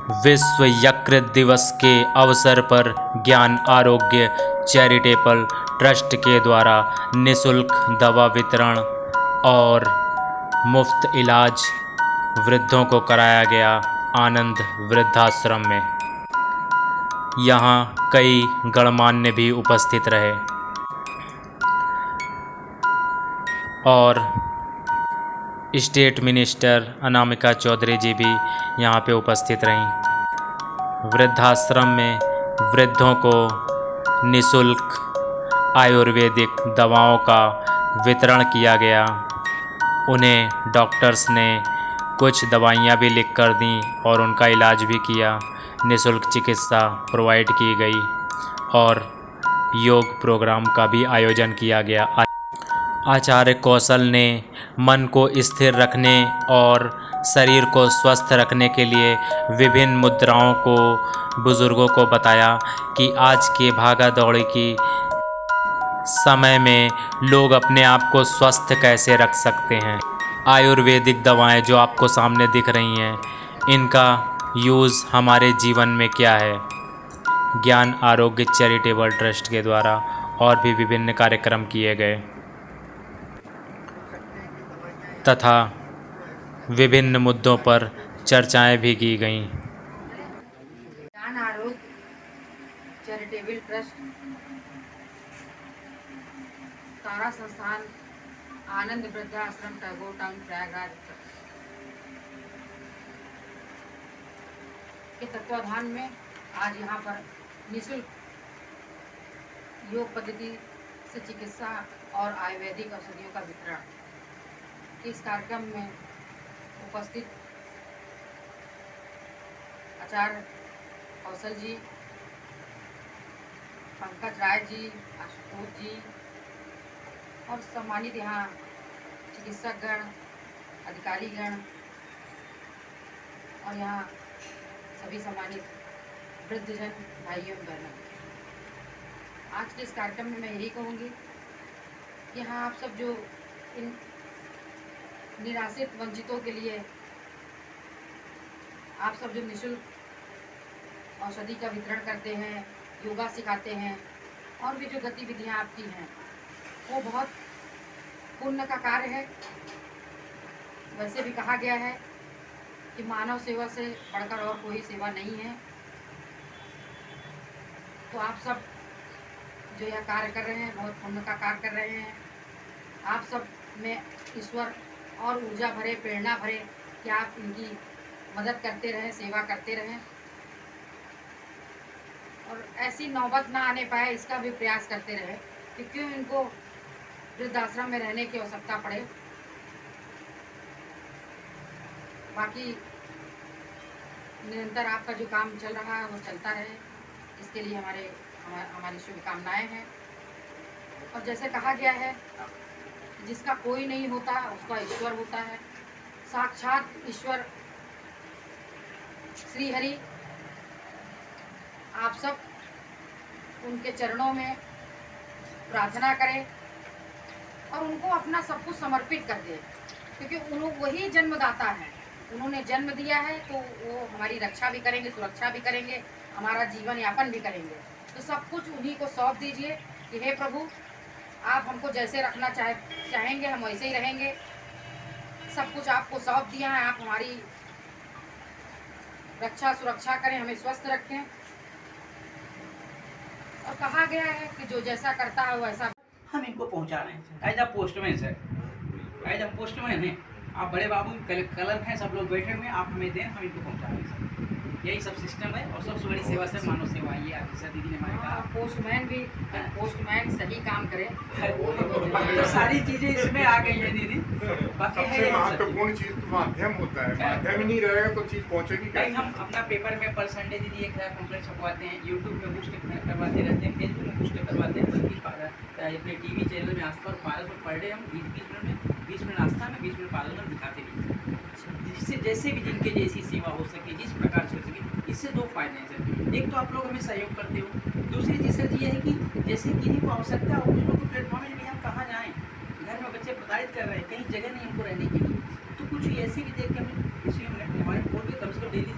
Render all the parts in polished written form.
विश्व यकृत दिवस के अवसर पर ज्ञान आरोग्य चैरिटेबल ट्रस्ट के द्वारा निःशुल्क दवा वितरण और मुफ्त इलाज वृद्धों को कराया गया आनंद वृद्धाश्रम में। यहाँ कई गणमान्य भी उपस्थित रहे और स्टेट मिनिस्टर अनामिका चौधरी जी भी यहाँ पे उपस्थित रहीं। वृद्धाश्रम में वृद्धों को निःशुल्क आयुर्वेदिक दवाओं का वितरण किया गया। उन्हें डॉक्टर्स ने कुछ दवाइयाँ भी लिख कर दी और उनका इलाज भी किया। निःशुल्क चिकित्सा प्रोवाइड की गई और योग प्रोग्राम का भी आयोजन किया गया। आचार्य कौशल ने मन को स्थिर रखने और शरीर को स्वस्थ रखने के लिए विभिन्न मुद्राओं को बुजुर्गों को बताया कि आज के भागा दौड़ी की समय में लोग अपने आप को स्वस्थ कैसे रख सकते हैं। आयुर्वेदिक दवाएं जो आपको सामने दिख रही हैं, इनका यूज़ हमारे जीवन में क्या है। ज्ञान आरोग्य चैरिटेबल ट्रस्ट के द्वारा और भी विभिन्न कार्यक्रम किए गए तथा विभिन्न मुद्दों पर चर्चाएं भी की गईं। ज्ञान आरोग्य चैरिटेबल ट्रस्ट, तारा संस्थान, आनंद वृद्धाश्रम, टैगोर टाउन, प्रयागराज के तत्वाधान में आज यहाँ पर निःशुल्क योग पद्धति से चिकित्सा और आयुर्वेदिक औषधियों का वितरण। इस कार्यक्रम में उपस्थित आचार्य कौशल जी, पंकज राय जी, आशुतोष जी और सम्मानित यहाँ चिकित्सकगण, अधिकारीगण और यहाँ सभी सम्मानित वृद्धजन भाइयों बहनों। आज के इस कार्यक्रम में मैं यही कहूँगी कि यहाँ आप सब जो इन निराश्रित वंचितों के लिए आप सब जो निःशुल्क औषधि का वितरण करते हैं, योगा सिखाते हैं और भी जो गतिविधियाँ आपकी हैं, वो बहुत पुण्य का कार्य है। वैसे भी कहा गया है कि मानव सेवा से बढ़कर और कोई सेवा नहीं है। तो आप सब जो यह कार्य कर रहे हैं, बहुत पुण्य का कार्य कर रहे हैं। आप सब में ईश्वर और ऊर्जा भरे, प्रेरणा भरे कि आप इनकी मदद करते रहें, सेवा करते रहें और ऐसी नौबत ना आने पाए इसका भी प्रयास करते रहें कि क्यों इनको वृद्धाश्रम में रहने की आवश्यकता पड़े। बाकी निरंतर आपका जो काम चल रहा है वो चलता रहे, इसके लिए हमारी शुभकामनाएं हैं। और जैसे कहा गया है, जिसका कोई नहीं होता उसका ईश्वर होता है। साक्षात ईश्वर श्री हरि आप सब उनके चरणों में प्रार्थना करें और उनको अपना सब कुछ समर्पित कर दें, क्योंकि वही जन्मदाता है। उन्होंने जन्म दिया है तो वो हमारी रक्षा भी करेंगे, सुरक्षा भी करेंगे, हमारा जीवन यापन भी करेंगे। तो सब कुछ उन्हीं को सौंप दीजिए कि हे प्रभु, आप हमको जैसे रखना चाहेंगे हम वैसे ही रहेंगे। सब कुछ आपको सौंप दिया है, आप हमारी रक्षा सुरक्षा करें, हमें स्वस्थ रखें। और कहा गया है कि जो जैसा करता है वैसा हम इनको पहुंचा रहे हैं। As a postman sir, as a postman है, आप बड़े बाबू कलर हैं, सब लोग बैठे हुए हैं, आप हमें दें, हम इनको पहुंचा रहे हैं सर। यही सब सिस्टम है और सबसे बड़ी सेवा से मानव सेवा। ये आगे सर दीदी ने हमारे कहा पोस्टमैन सही काम करे तो सारी चीजें इसमें आ गई है दीदी। बाकी सबसे महत्वपूर्ण चीज तो माध्यम होता है। माध्यम ही नहीं रहेगा तो चीज पहुंचेगी कैसे? हम अपना पेपर में पर संडे दीदी एक पंपलेट छपवाते हैं, यूट्यूब में बूस्ट करवाते रहते हैं, फेसबुक में बूस्ट करवाते हैं, बल्कि अपने टीवी चैनल में आस्था और पारस पर पर डे हम 20 मिनट आस्था में 20 मिनट पारस में दिखाते हैं, जिससे जैसे भी जिनके जैसी सेवा हो सके, जिस प्रकार से हो सके। इससे दो फायदे हैं सर। एक तो आप लोग हमें सहयोग करते हो, दूसरी चीज़ सर ये है कि जैसे किसी को आवश्यकता हो, कुछ लोग प्लेटफॉर्म में हम कहाँ जाएँ, घर में बच्चे प्रताड़ित कर रहे हैं, कहीं जगह नहीं हमको रहने के लिए, तो कुछ ऐसी भी देख के हमें इसलिए हमारे बोर्ड में कम से कम डेली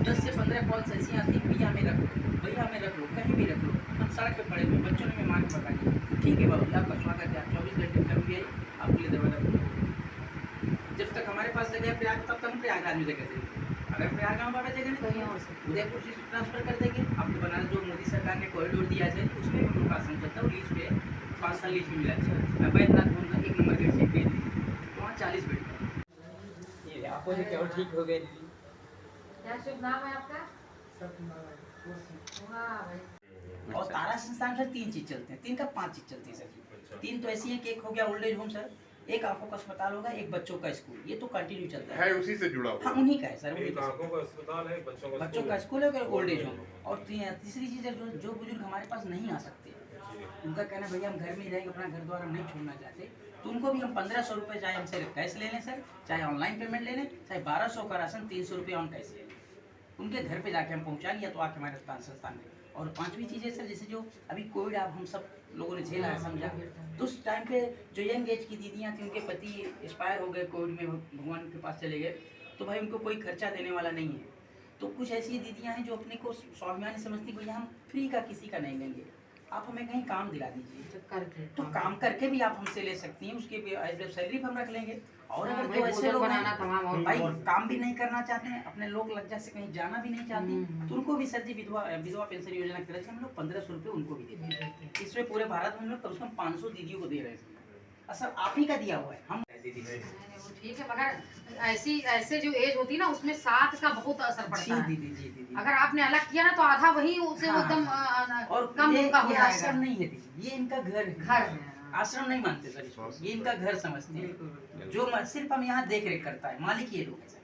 10 से 15 15 कॉल्स ऐसी आती हैं, भैया हमें रख लो, भैया हमें रख लो, कहीं भी रख लो, हम सड़क पे पड़े हुए हैं, बच्चों ने हमें मार के भगा दिया। ठीक है बाबू, आपका स्वागत है, आप 24 घंटे कभी भी आइए, आपके लिए दरवाजा खुला है। जब तक हमारे पास जगह है प्रयाग, तब तक हम प्रयागराज में जगह देंगे। अगर प्रयाग में हमारा जगह नहीं कहीं और से। तो उदयपुर से ट्रांसफर कर देंगे। आपको बनारस जो मोदी सरकार ने कॉरिडोर दिया है उसमें भी हम लोग का आश्रम चलता है, लीज पे 5 साल लीज पे मिला है। बैद्यनाथ धाम का 1 नंबर गेट से भेज दीजिए, वहाँ 40 बेड का। ये आपको जो केवल ठीक हो गए। क्या शुभ नाम है आपका? वाह भाई। और तारा संस्थान सर 3 चीज चलते हैं, 3 का 5 चीज चलती है सर जी। 3 तो ऐसी है कि एक हो गया ओल्ड एज होम सर, एक आंखों का अस्पताल होगा, एक बच्चों का स्कूल, ये तो कंटिन्यू चलता है। उसी से जुड़ा हाँ हुआ उन्हीं का है सर, उन्हीं एक का। आंखों का अस्पताल है, बच्चों का स्कूल है और ओल्ड एज होम। और तीसरी चीज़ है जो बुजुर्ग हमारे पास नहीं आ सकते, उनका कहना भैया हम घर में ही रहेंगे, अपना घर द्वार हम नहीं छोड़ना चाहते, तो उनको भी हम 1500 रुपये चाहे हमसे कैश ले लें सर, चाहे ऑनलाइन पेमेंट ले लें, चाहे 1200 का राशन 300 रुपये ऑन कैश ले लें, उनके घर पे जाके हम पहुँचा लिया तो आके हमारे संस्थान में। और 5वीं चीज़ है सर, जैसे जो अभी कोविड आप हम सब लोगों ने झेला है, समझा, तो उस टाइम पे जो यंग एज की दीदियाँ थी, उनके पति एक्सपायर हो गए कोविड में, भगवान के पास चले गए, तो भाई उनको कोई खर्चा देने वाला नहीं है। तो कुछ ऐसी दीदियाँ हैं जो अपने को स्वाभिमानी समझती, भैया हम फ्री का किसी का नहीं लेंगे, आप हमें कहीं काम दिला दीजिए, करके तो काम करके भी आप हमसे ले सकती हैं, उसके सैलरी हम रख लेंगे। और हाँ, अगर भाई तो ऐसे भोजन लोग बनाना हैं, तमाम और भाई काम भी नहीं करना चाहते हैं, अपने लोक लज्जा से कहीं जाना भी नहीं चाहते, तो उनको भी सर जी विधवा पेंशन योजना की तरफ से हम लोग 1500 रुपये उनको भी देते हैं। इसमें पूरे भारत में हम लोग कम से कम 500 दीदियों को दे रहे हैं सर, आप ही का दिया हुआ है हम दीदी से। वो ठीक है, मगर ऐसे जो एज होती है ना, उसमें साथ का बहुत असर पड़ता है। दीदी अगर आपने अलग किया ना तो आधा वही उसे हाँ, एकदम और कम ये उनका हो जाएगा। आश्रम नहीं है दीदी, ये इनका घर है। घर है। आश्रम नहीं मानते सर इसको, ये इनका घर समझते हैं। जो सिर्फ हम यहाँ देख रेख करता है, मालिक ये लोग हैं सर,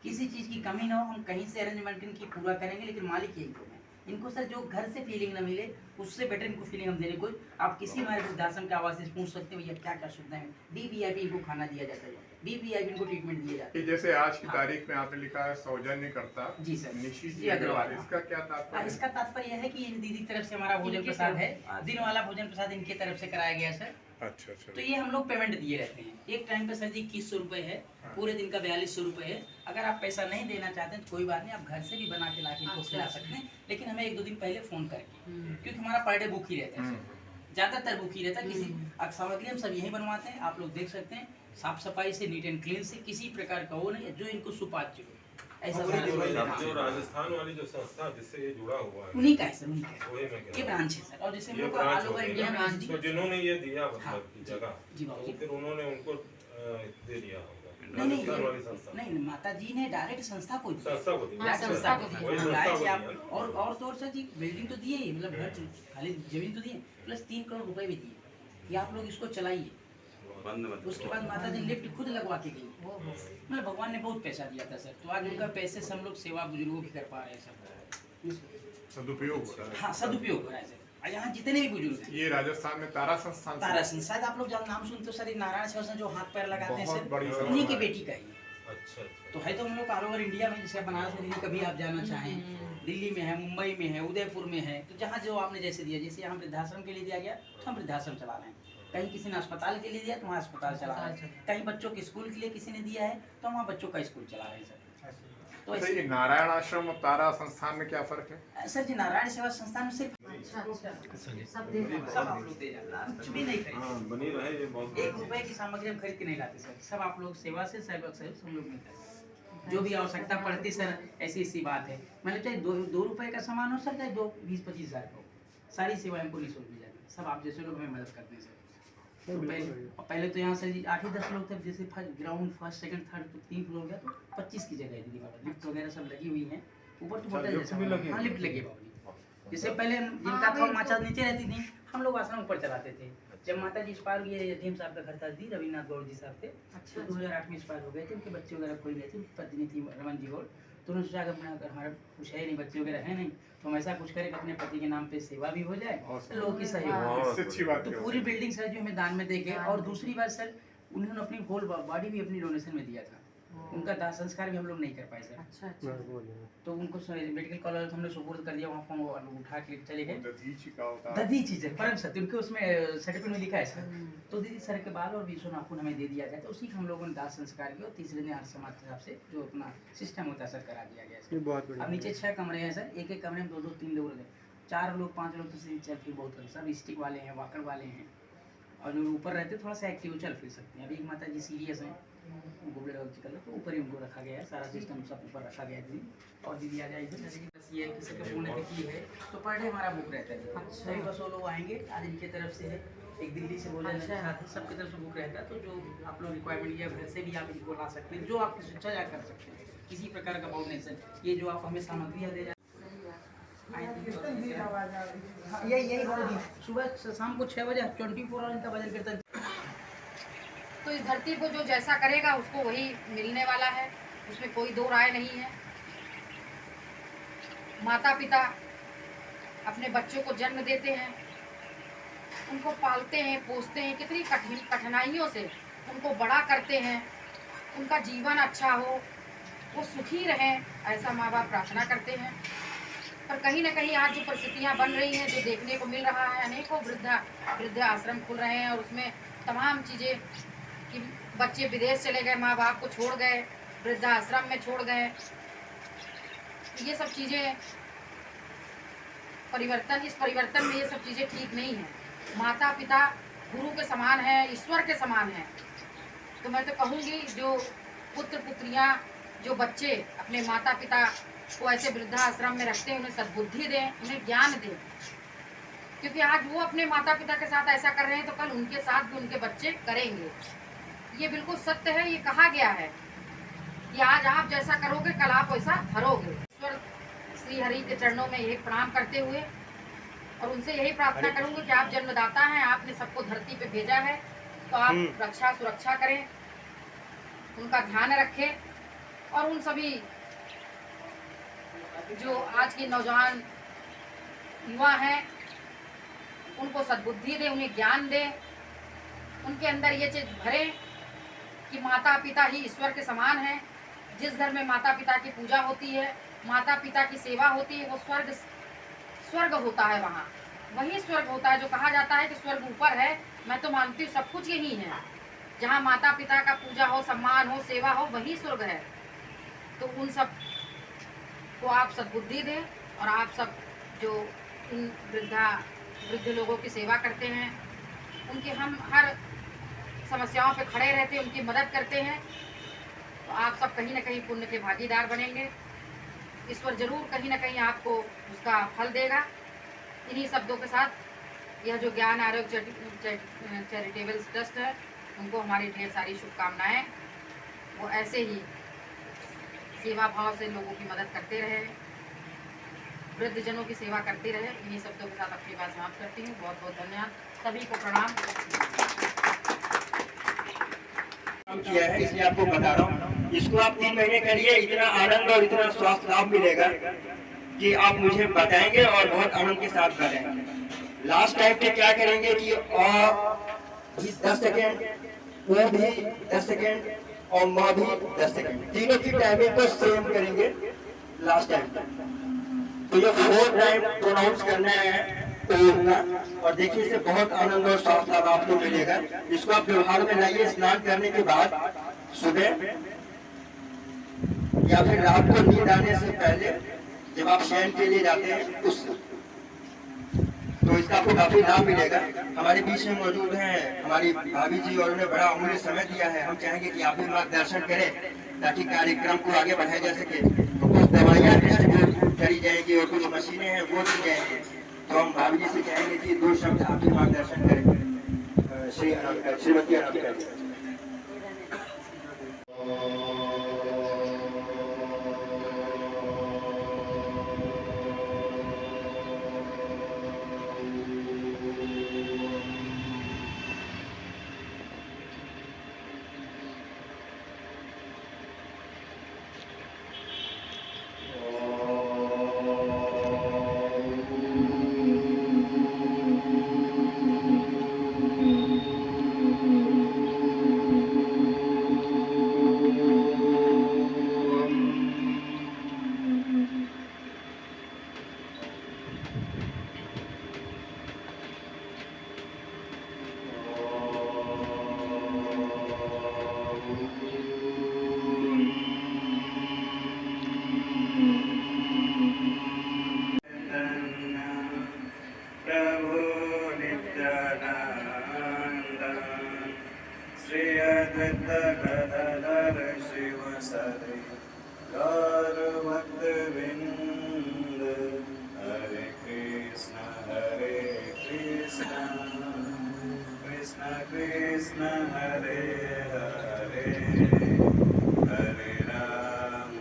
किसी चीज़ की कमी ना हो, हम कहीं से अरेंजमेंट इनकी पूरा करेंगे, लेकिन मालिक यही लोग हैं। इनको सर जो घर से फीलिंग ना मिले, उससे बेटर इनको फीलिंग हम देने को। आप किसी हमारे वृद्धाश्रम के आवास से पूछ सकते हैं भैया क्या क्या सुविधाएं हैं। BVIP इनको खाना दिया जाता है, BVIP इनको ट्रीटमेंट दिया जाता है। जैसे आज की तारीख में आपने लिखा है सौजन्य करता जी सर, निशी जी जी अग्रवाल। अग्रवाल, इसका क्या तात्पर्य? इसका तात्पर्य यह है कि इन दीदी की तरफ से हमारा भोजन प्रसाद है, दिन वाला भोजन प्रसाद इनके तरफ से कराया गया सर। अच्छा अच्छा। तो ये हम लोग पेमेंट दिए रहते हैं, एक टाइम पे सर जी 2100 रुपये है, पूरे दिन का 4200 रुपये है। अगर आप पैसा नहीं देना चाहते हैं तो कोई बात नहीं, आप घर से भी बना के ला के इनको खिला सकते हैं, लेकिन हमें 1-2 दिन पहले फ़ोन करके, क्योंकि हमारा पर डे बुक ही रहता है, ज़्यादातर बुक ही रहता है। किसी सामग्री हम सब यहीं बनवाते हैं, आप लोग देख सकते हैं, साफ सफाई से, नीट एंड क्लीन से, किसी प्रकार का वो नहीं है जो इनको सुपाच्य हो, ऐसा जो सारा राजस्थान वाली जो संस्था जिससे ये जुड़ा हुआ है, उन्हीं का है सर, उन्हीं का है। वही मैं कह ये रहा हूँ। ब्रांच है सर, और जैसे हम ये लोग ब्रांच ऑल ओवर हो इंडिया में गई। हिंदी- तो जिन्होंने ये दिया हाँ, मतलब की जगह, जी बाबू तो जी। फिर उन्होंने उनको दे दिया होगा, नहीं राजस्थान वाली संस्था नहीं, माता जी ने डायरेक्ट संस्था को दिया। संस्था को दिया। हाँ, संस्था संस्था को को दिया। वही हाँ, संस्था लाए को थे आप। दिया। और तो और सर जी बिल्डिंग तो दिए ही, मतलब घर खाली जमीन तो दिए, प्लस 3 करोड़ रुपए भी दिए कि आप लोग इसको चलाइए। उसके बाद माता जी लिफ्ट खुद लगवा के गई, मतलब भगवान ने बहुत पैसा दिया था सर, तो आज उनका पैसे से हम लोग सेवा बुजुर्गों की कर पा रहे हैं सर। सदुपयोग हो रहा है। हाँ, सदुपयोग हो रहा है सर। और यहाँ जितने भी बुजुर्ग हैं, ये राजस्थान में तारा संस्थान से- तारा सिंह, शायद आप लोग जब नाम सुनते हो सर, एक नारायण सेवा संघ जो हाथ पैर लगाते हैं बहुत बड़ी सर, संस्था उन्हीं की है। बेटी का ही। अच्छा अच्छा। तो है तो हम लोग ऑल ओवर इंडिया में, जैसे बनारस में दिल्ली कभी आप जाना चाहें, दिल्ली में है, मुंबई में है, उदयपुर में है, तो जहाँ जो आपने जैसे दिया, जैसे यहाँ वृद्धाश्रम के लिए दिया गया तो हम वृद्धाश्रम चला रहे हैं, कहीं किसी ने अस्पताल के लिए दिया तो वहाँ अस्पताल चला रहे हैं, कहीं बच्चों के स्कूल के लिए किसी ने दिया है तो वहाँ बच्चों का स्कूल चला रहे हैं सर। तो अच्छा, ऐसे ये नारायण आश्रम और तारा संस्थान में क्या फर्क है? सर जी नारायण सेवा संस्थान में सिर्फ अच्छा सब दे रहे हैं। सब आप लोग दे जाते, कुछ भी नहीं खरीदते, हाँ, बनी रहे ये बहुत 1 रुपए की सामग्री हम खरीद के नहीं लाते सर, सब आप लोग सेवा से सहयोग हम लोग मिलता है। जो भी आवश्यकता पड़ती सर, ऐसी बात है, मतलब चाहे 2 रुपए का सामान हो सर, चाहे 20-25 हज़ार का हो, सारी सेवाएं हमको निःशुल्क मिल जाती है, सब आप जैसे लोग हमें मदद करते हैं सर। तो पहले तो यहाँ से 8-10 लोग थे, जैसे ग्राउंड फर्स्ट सेकंड थर्ड तो 3 फ्लोर गया तो 25 की जगह है दीदी बाबा, लिफ्ट वगैरह सब लगी हुई है, ऊपर तो होटल जैसा, हाँ लिफ्ट लगी है बाबा जी। जैसे पहले जिनका था माता नीचे रहती थी, हम लोग आश्रम ऊपर चलाते थे। जब माता जी एक्सपायर हुई, एसडीएम साहब का घर था दी, रविन्द्रनाथ गौड़ जी साहब थे, अच्छा। 2008 में एक्सपायर हो गए थे, उनके बच्चे वगैरह कोई नहीं थे, उनकी पत्नी थी रमन जी गौड़, तो उन्होंने सोचा कि अगर हमारा कुछ है नहीं, बच्चे वगैरह है नहीं, तो हम ऐसा कुछ करें कि अपने पति के नाम पे सेवा भी हो जाए, लोगों की सहयोग हो। इससे अच्छी बात तो क्या पूरी होगी? बिल्डिंग सर जो हमें दान में दे गए, और दूसरी बात सर उन्होंने अपनी होल बॉडी भी अपनी डोनेशन में दिया था, उनका दाह संस्कार भी हम लोग नहीं कर पाए सर। अच्छा अच्छा। तो उनको मेडिकल कॉलेज हमने सुपुर्द कर दिया, वहाँ फॉर्म वो लोग उठा के चले गए। दधीची का होता है। दधी चीज है परम सत्य, उनके उसमें सर्टिफिकेट में लिखा है सर। तो दीदी सर के बाल और बीसों नाखून हमें दे दिया गया, तो उसी का हम लोगों ने दाह संस्कार किया और तीसरे दिन आर्य समाज के हिसाब से जो अपना सिस्टम होता है सर करा दिया गया सर। बहुत बढ़िया। अब नीचे 6 कमरे हैं सर, एक एक कमरे में 2-2 3 लोग रहते हैं, 4 लोग 5 लोग तो चल फिर बहुत सब स्टिक वाले हैं, वाकर वाले हैं, और जो ऊपर रहते थोड़ा सा एक्टिव चल फिर सकते हैं। अभी एक माता जी सीरियस हैं, गोबड़े कलर, तो ऊपर ही उनको रखा गया है, सारा सिस्टम सब ऊपर रखा गया है दीदी। और दीदी आ जाए इधर, बस ये किसी का पुण्यतिथि है तो पर डे हमारा बुक रहता है। अच्छा। सभी बस वो लोग आएंगे, आज इनकी तरफ से है, एक दिल्ली से बोले अच्छा। साथ ही सबकी तरफ से बुक रहता है। तो जो आप लोग रिक्वायरमेंट या घर से भी आप इनको ला सकते हैं, जो आपकी शिक्षा जा कर सकते हैं, किसी प्रकार का बाउंड नहीं सर। ये जो आप हमें सामग्रियाँ दे रहे यही बोलो दी, सुबह शाम को 6 बजे 24 आवर इनका भजन कीर्तन। तो इस धरती को जो जैसा करेगा उसको वही मिलने वाला है, उसमें कोई दो राय नहीं है। माता पिता अपने बच्चों को जन्म देते हैं, उनको पालते हैं, पोसते हैं, कितनी कठिनाइयों से उनको बड़ा करते हैं, उनका जीवन अच्छा हो, वो सुखी रहें, ऐसा माँ बाप प्रार्थना करते हैं। पर कहीं ना कहीं आज जो परिस्थितियाँ बन रही हैं, जो देखने को मिल रहा है, अनेकों वृद्ध आश्रम खुल रहे हैं और उसमें तमाम चीज़ें कि बच्चे विदेश चले गए, माँ बाप को छोड़ गए, वृद्धाश्रम में छोड़ गए, ये सब चीज़ें इस परिवर्तन में ये सब चीज़ें ठीक नहीं है। माता पिता गुरु के समान है, ईश्वर के समान है। तो मैं तो कहूँगी जो पुत्र पुत्रियाँ, जो बच्चे अपने माता पिता को ऐसे वृद्धाश्रम में रखते हैं, उन्हें सद्बुद्धि दें, उन्हें ज्ञान दें, क्योंकि आज वो अपने माता पिता के साथ ऐसा कर रहे हैं तो कल उनके साथ भी उनके बच्चे करेंगे। ये बिल्कुल सत्य है, ये कहा गया है कि आज आप जैसा करोगे कल आप वैसा भरोगे। ईश्वर श्री हरि के चरणों में यही प्रणाम करते हुए और उनसे यही प्रार्थना करूंगी कि आप जन्मदाता हैं, आपने सबको धरती पे भेजा है, तो आप रक्षा सुरक्षा करें, उनका ध्यान रखें और उन सभी जो आज के नौजवान युवा हैं उनको सद्बुद्धि दें, उन्हें ज्ञान दें, उनके अंदर ये चीज़ भरे कि माता पिता ही ईश्वर के समान हैं। जिस घर में माता पिता की पूजा होती है, माता पिता की सेवा होती है, वो स्वर्ग होता है, वहाँ वही स्वर्ग होता है। जो कहा जाता है कि स्वर्ग ऊपर है, मैं तो मानती हूँ सब कुछ यही है। जहाँ माता पिता का पूजा हो, सम्मान हो, सेवा हो, वही स्वर्ग है। तो उन सब को आप सद्बुद्धि दें और आप सब जो इन वृद्ध लोगों की सेवा करते हैं, उनके हम हर समस्याओं पे खड़े रहते हैं, उनकी मदद करते हैं, तो आप सब कहीं ना कहीं पुण्य के भागीदार बनेंगे। ईश्वर जरूर कहीं ना कहीं आपको उसका फल देगा। इन्हीं शब्दों के साथ यह जो ज्ञान आरोग्य चैरिटेबल ट्रस्ट है, उनको हमारी ढेर सारी शुभकामनाएं। वो ऐसे ही सेवा भाव से लोगों की मदद करते रहे, वृद्धजनों की सेवा करते रहे। इन्हीं शब्दों के साथ अपनी बात समाप्त करती हूँ। बहुत बहुत धन्यवाद, सभी को प्रणाम। किया है इसलिए आपको बता रहा हूँ। इसको आप 3 महीने करिए, इतना आनंद और इतना स्वास्थ्य लाभ मिलेगा कि आप मुझे बताएंगे और बहुत आनंद के साथ करेंगे। लास्ट टाइम पे क्या करेंगे कि भी 10 सेकेंड, वो भी 10 सेकेंड और माँ भी 10 सेकेंड, तीनों की टाइमिंग को सेम करेंगे लास्ट टाइम। तो ये 4 टाइम प्रोनाउंस करना है और देखिए इससे बहुत आनंद और स्वास्थ्य लाभ आपको मिलेगा। इसको आप व्यवहार में लाइए। स्नान करने के बाद सुबह या फिर रात को नींद आने से पहले जब आप शयन के लिए जाते हैं उस, तो इसका आपको काफी लाभ मिलेगा। हमारे बीच में मौजूद हैं हमारी भाभी जी और उन्हें बड़ा अमूल्य समय दिया है। हम चाहेंगे कि आप भी मार्गदर्शन करें ताकि कार्यक्रम को आगे बढ़ाया जा सके। तो कुछ दवाइयाँ डिस्ट्रीब्यूट करी जाएगी और कुछ मशीनें हैं वो दी जाएंगी। तो हम भाभी जी से कहेंगे कि 2 शब्द आपके मार्गदर्शन करें। श्रीमती अनामिका जी। गोविंद हरे कृष्ण कृष्ण कृष्ण हरे हरे हरे राम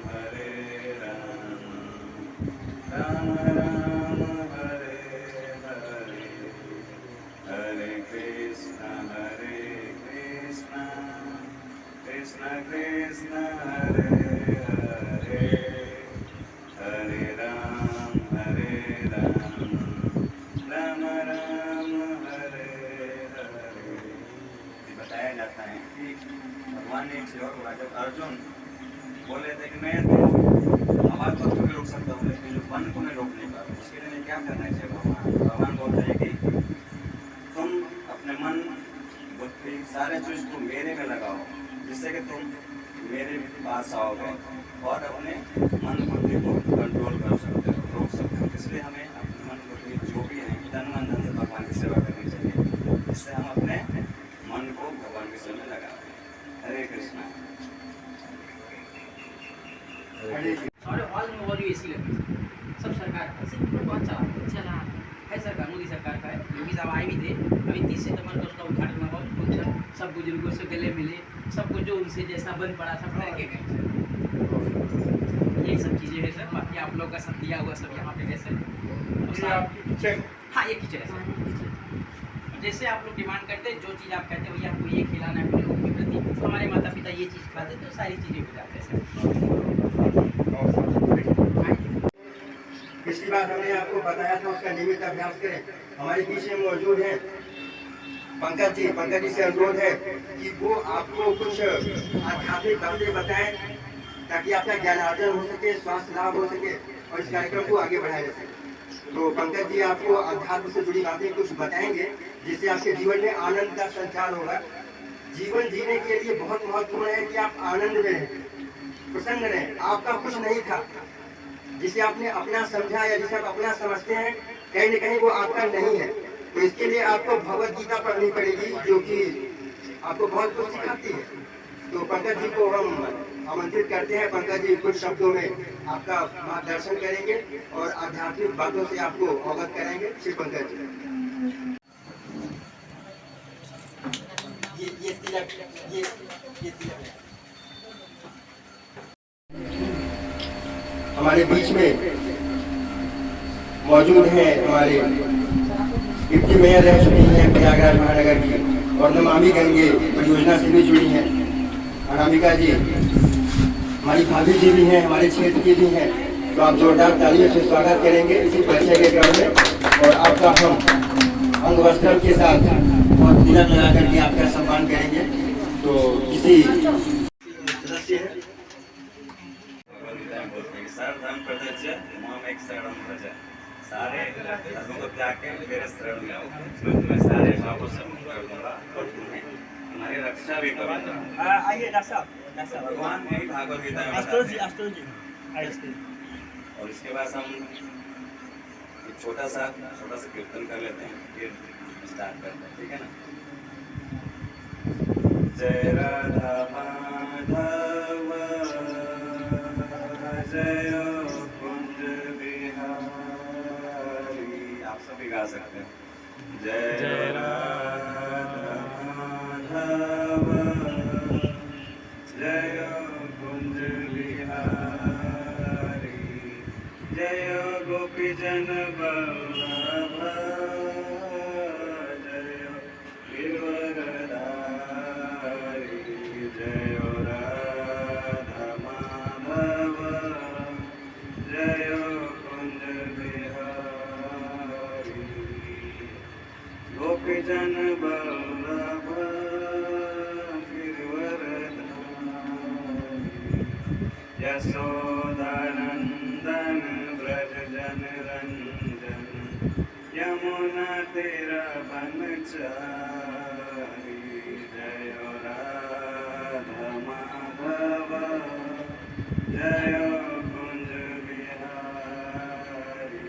राम राम हरे हरे हरे कृष्ण कृष्ण कृष्ण हरे हरे हरे राम राम राम हरे हरे। बताया जाता है कि भगवान ने एक श्लोक बोला, जब अर्जुन बोले थे कि मैं तो आवाज को भी रोक सकता हूँ लेकिन जो मन को मैं रोक नहीं पा रहा, उसके लिए क्या करना चाहिए? भगवान बोलते हैं कि तुम अपने मन बुद्धि सारे चीज को मेरे में लगाओ, जिससे कि तुम मेरे पास आओगे और अपने मन बुद्धि को कंट्रोल कर सकते हो, रोक सकते हो। इसलिए हमें अपने मन बुद्धि जो भी है तन मन धन से भगवान की सेवा करनी चाहिए, जिससे हम अपने मन को भगवान की सेवा में लगाएं। हरे कृष्णा। और हॉल में और एसी लगी सब सरकार का, सिर्फ बहुत चला है सरकार, मोदी सरकार का है। योगी साहब आए भी थे, अभी 30 सितंबर को उसका उद्घाटन हुआ, सब बुजुर्गों से गले मिले, सबको जो उनसे जैसा बन पड़ा सब करके गए। यही सब चीज़ें हैं सर, बाकी आप लोग का सब दिया हुआ सब यहाँ पे है सर। हाँ, ये किचन है सर। जैसे आप लोग डिमांड करते हैं, जो चीज़ आप कहते हैं भैया आपको ये खिलाना है अपने लोगों के प्रति, तो हमारे माता पिता ये चीज़ खाते हैं, तो सारी चीज़ें हो जाते हैं सर। पिछली बार हमने आपको बताया था, उसका नियमित अभ्यास करें। हमारे बीच में मौजूद है पंकज जी से अनुरोध है कि वो आपको कुछ आध्यात्मिक बातें बताएं, ताकि आपका ज्ञानार्जन हो सके, स्वास्थ्य लाभ हो सके और इस कार्यक्रम को आगे बढ़ाया जा सके। तो पंकज जी आपको अध्यात्म से जुड़ी बातें कुछ बताएंगे, जिससे आपके जीवन में आनंद का संचार होगा। जीवन जीने के लिए बहुत महत्वपूर्ण है कि आप आनंद में रहें, प्रसन्न रहें। आपका कुछ नहीं था, जिसे आपने अपना समझा या जिसे आप अपना समझते हैं, कहीं न कहीं वो आपका नहीं है। तो इसके लिए आपको भगवत गीता पढ़नी पड़ेगी, जो कि आपको बहुत कुछ सिखाती है। तो पंकज जी को हम आमंत्रित करते हैं। पंकज जी कुछ शब्दों में आपका मार्गदर्शन करेंगे और आध्यात्मिक बातों से आपको अवगत कराएंगे। श्री पंकज जी, ये तिलक हमारे बीच में मौजूद हैं। हमारे डिप्टी मेयर रह चुकी हैं प्रयागराज महानगर की और नमामि गंगे परियोजना से भी जुड़ी हैं। अनामिका जी हमारी भाभी जी भी हैं, हमारे क्षेत्र की भी हैं। तो आप जोरदार तालियों से स्वागत करेंगे इसी परिचय के क्रम में। और आपका हम अंग वस्त्र के साथ और तिलक लगा करके आपका सम्मान करेंगे। तो किसी सदस्य है सर्वधर्म परित्यज्य मामेक शरणं व्रज। सारे धर्मों को त्याग के मेरे शरण में आओ, मैं सारे पापों से मुक्त कर दूंगा और तुम्हें तुम्हारी रक्षा भी करूंगा। आइए डॉक्टर साहब। भगवान ने भागवत गीता में आशुतोष जी और इसके बाद हम एक छोटा सा कीर्तन कर लेते हैं, फिर स्टार्ट करते हैं, ठीक है ना? जय राधा माधव जय कुंज बिहारी। आप सभी गा सकते हैं। जय राधा माधव जय कुंज बिहारी जय गोपी जन वल्लभ जय गिरवरधारी जय राधा माधव जय कुंज बिहारी गोपी जन वल्लभ यशोदानंदन ब्रज जन रंजन यमुना तेरा बनचारी जय राधा माधव जय कुंज बिहारी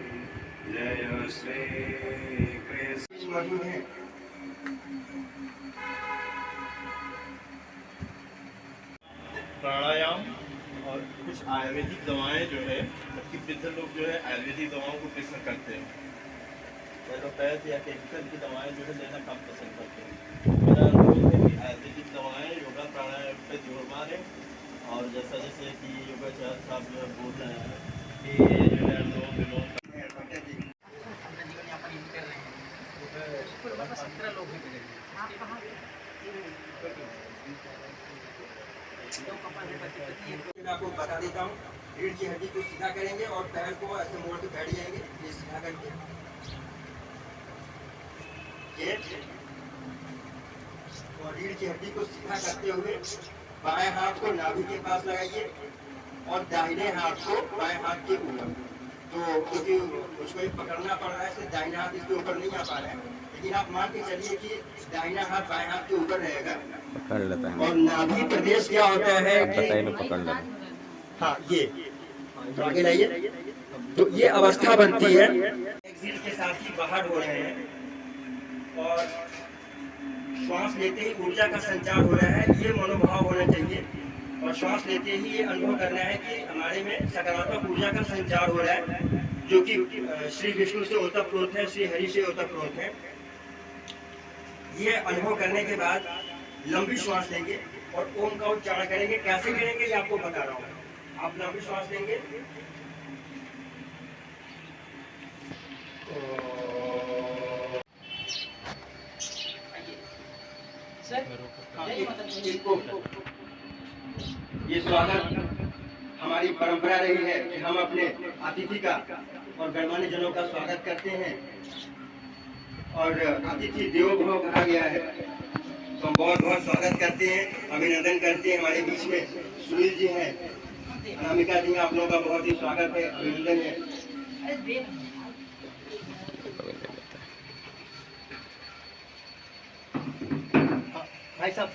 जय श्री कृष्ण। मौजूद हैं। प्राणायाम और कुछ आयुर्वेदिक दवाएं जो है, जबकि वृद्ध लोग जो है आयुर्वेदिक दवाओं को प्रेफर करते हैं। एलोपैथ या केमिकल की दवाएं जो है लेना कम पसंद करते हैं। मेरा अनुरोध है कि आयुर्वेदिक दवाएं योगा प्राणायाम पे जोर मारें, और जैसा जैसे कि योगाचार्य साहब जो है बोल रहे हैं कि जो है अनुलोम विलोम अपना जीवन यापन यहीं कर रहे हैं। कुल लगभग 17 लोग हैं मेरे। आप कहाँ दो कपल है, पति पत्नी है। मैं आपको बता देता हूँ, रीढ़ की हड्डी को सीधा करेंगे और पैर को ऐसे मोड़ के बैठ जाएंगे, ये सीधा करके ये, और रीढ़ की हड्डी को सीधा करते हुए बाएं हाथ को नाभि के पास लगाइए और दाहिने हाथ को बाएं हाथ के ऊपर। तो क्योंकि उसको एक पकड़ना पड़ रहा है, इसलिए दाहिना हाथ इसके ऊपर नहीं आ पा रहा है, लेकिन आप मान के चलिए कि दाहिना हाथ बाएं हाथ के ऊपर रहेगा। पकड़ लेता है। और नाभि प्रदेश क्या होता है कि बताइए, मैं पकड़ लेता। हाँ ये तो आगे लाइए, तो ये अवस्था बनती है। एक्सिल के साथ ही बाहर हो रहे हैं और श्वास लेते ही ऊर्जा का संचार हो रहा है, ये मनोभाव होना चाहिए। और श्वास लेते ही ये अनुभव करना है कि हमारे में सकारात्मक ऊर्जा का संचार हो रहा है, जो कि श्री विष्णु से ओतप्रोत है, श्री हरि से ओतप्रोत है। ये अनुभव करने के बाद लंबी श्वास लेंगे और ओम का उच्चारण करेंगे। कैसे करेंगे ये आपको बता रहा हूँ। आप लंबी श्वास लेंगे, ये स्वागत हमारी परंपरा रही है कि हम अपने अतिथि का और गणमान्य जनों का स्वागत करते हैं, और अतिथि देवो भव कहा गया है, तो हम बहुत बहुत स्वागत करते हैं, अभिनंदन करते हैं। हमारे बीच में सुनील जी हैं, अनामिका जी, आप लोगों का बहुत ही स्वागत है, अभिनंदन है। भाई साहब